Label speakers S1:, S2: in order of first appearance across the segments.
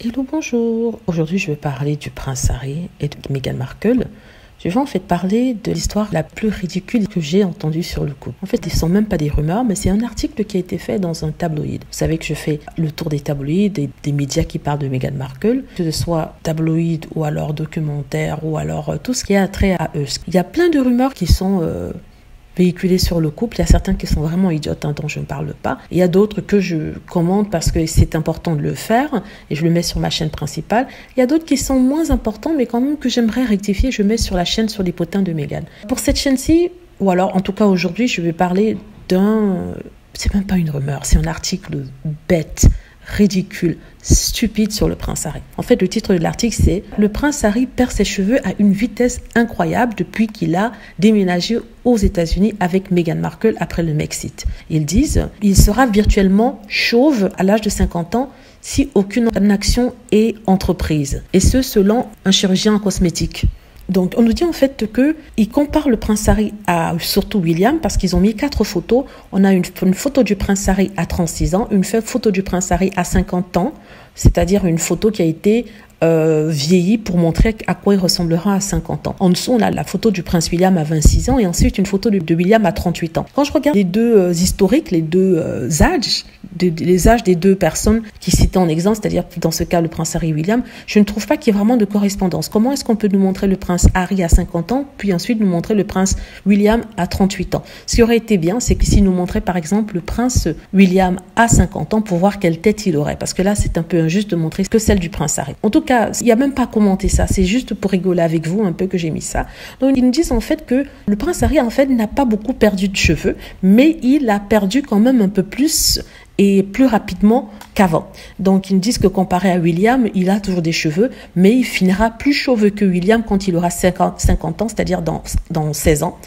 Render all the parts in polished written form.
S1: Hello, bonjour. Aujourd'hui, je vais parler du prince Harry et de Meghan Markle. Je vais en fait parler de l'histoire la plus ridicule que j'ai entendue sur le coup. En fait, ce ne sont même pas des rumeurs, mais c'est un article qui a été fait dans un tabloïd. Vous savez que je fais le tour des tabloïds et des médias qui parlent de Meghan Markle, que ce soit tabloïd ou alors documentaire ou alors tout ce qui a trait à eux. Il y a plein de rumeurs qui sont véhiculés sur le couple. Il y a certains qui sont vraiment idiotes, dont je ne parle pas. Il y a d'autres que je commente parce que c'est important de le faire et je le mets sur ma chaîne principale. Il y a d'autres qui sont moins importants, mais quand même que j'aimerais rectifier. Je mets sur la chaîne sur les potins de Meghan. Pour cette chaîne-ci, ou alors en tout cas aujourd'hui, je vais parler c'est même pas une rumeur, c'est un article bête, ridicule, stupide sur le prince Harry. En fait, le titre de l'article, c'est « Le prince Harry perd ses cheveux à une vitesse incroyable depuis qu'il a déménagé aux États-Unis avec Meghan Markle après le Brexit ». Ils disent « Il sera virtuellement chauve à l'âge de 50 ans si aucune action est entreprise. Et ce, selon un chirurgien en cosmétique ». Donc, on nous dit en fait qu'il compare le prince Harry à surtout William parce qu'ils ont mis 4 photos. On a une photo du prince Harry à 36 ans, une photo du prince Harry à 50 ans, c'est-à-dire une photo qui a été vieillie pour montrer à quoi il ressemblera à 50 ans. En dessous, on a la photo du prince William à 26 ans et ensuite une photo de William à 38 ans. Quand je regarde les deux historiques, les deux âges, les âges des deux personnes qui citent en exemple, c'est-à-dire dans ce cas le prince Harry et William, je ne trouve pas qu'il y ait vraiment de correspondance. Comment est-ce qu'on peut nous montrer le prince Harry à 50 ans, puis ensuite nous montrer le prince William à 38 ans? Ce qui aurait été bien, c'est que s'il nous montrait par exemple le prince William à 50 ans pour voir quelle tête il aurait, parce que là c'est un peu injuste de montrer que celle du prince Harry. En tout cas, il n'y a même pas à commenter ça, c'est juste pour rigoler avec vous un peu que j'ai mis ça. Donc ils nous disent en fait que le prince Harry en fait n'a pas beaucoup perdu de cheveux, mais il a perdu quand même un peu plus et plus rapidement qu'avant. Donc ils nous disent que comparé à William, il a toujours des cheveux, mais il finira plus chauve que William quand il aura 50 ans, c'est-à-dire dans 16 ans,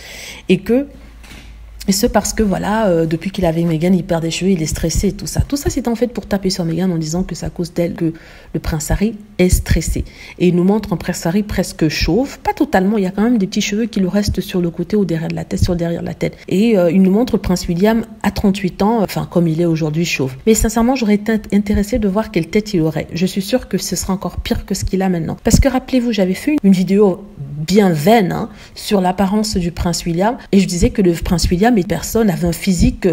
S1: et ce parce que voilà, depuis qu'il avait Meghan, il perd des cheveux, il est stressé et tout ça. Tout ça, c'est en fait pour taper sur Meghan en disant que c'est à cause d'elle que le prince Harry est stressé. Et il nous montre un prince Harry presque chauve, pas totalement, il y a quand même des petits cheveux qui lui restent sur le côté ou derrière la tête, sur derrière la tête. Et il nous montre le prince William à 38 ans, enfin comme il est aujourd'hui chauve. Mais sincèrement, j'aurais été intéressée de voir quelle tête il aurait. Je suis sûre que ce sera encore pire que ce qu'il a maintenant. Parce que rappelez-vous, j'avais fait une vidéo bien vaine sur l'apparence du prince William et je disais que le prince William et personne avait un physique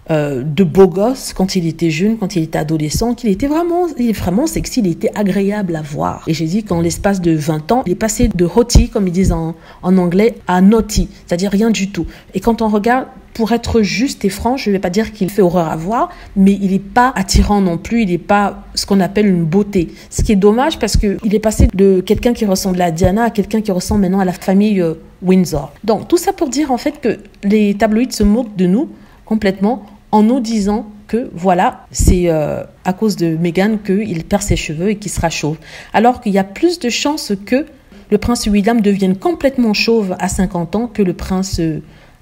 S1: de beau gosse quand il était jeune, quand il était adolescent, il est vraiment sexy, il était agréable à voir. Et j'ai dit qu'en l'espace de 20 ans, il est passé de hottie, comme ils disent en anglais, à naughty, c'est-à-dire rien du tout. Et quand on regarde, pour être juste et franc, je ne vais pas dire qu'il fait horreur à voir, mais il n'est pas attirant non plus, il n'est pas ce qu'on appelle une beauté. Ce qui est dommage parce qu'il est passé de quelqu'un qui ressemble à Diana à quelqu'un qui ressemble maintenant à la famille Windsor. Donc tout ça pour dire en fait que les tabloïds se moquent de nous complètement en nous disant que voilà, c'est à cause de Meghan qu'il perd ses cheveux et qu'il sera chauve. Alors qu'il y a plus de chances que le prince William devienne complètement chauve à 50 ans que le prince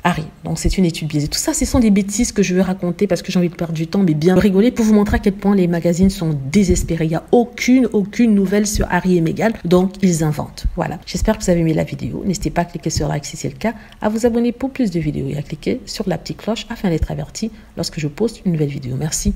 S1: Harry. Donc c'est une étude biaisée. Tout ça, ce sont des bêtises que je veux raconter parce que j'ai envie de perdre du temps, mais bien rigoler pour vous montrer à quel point les magazines sont désespérés. Il n'y a aucune nouvelle sur Harry et Meghan, donc ils inventent. Voilà. J'espère que vous avez aimé la vidéo. N'hésitez pas à cliquer sur like si c'est le cas, à vous abonner pour plus de vidéos et à cliquer sur la petite cloche afin d'être averti lorsque je poste une nouvelle vidéo. Merci.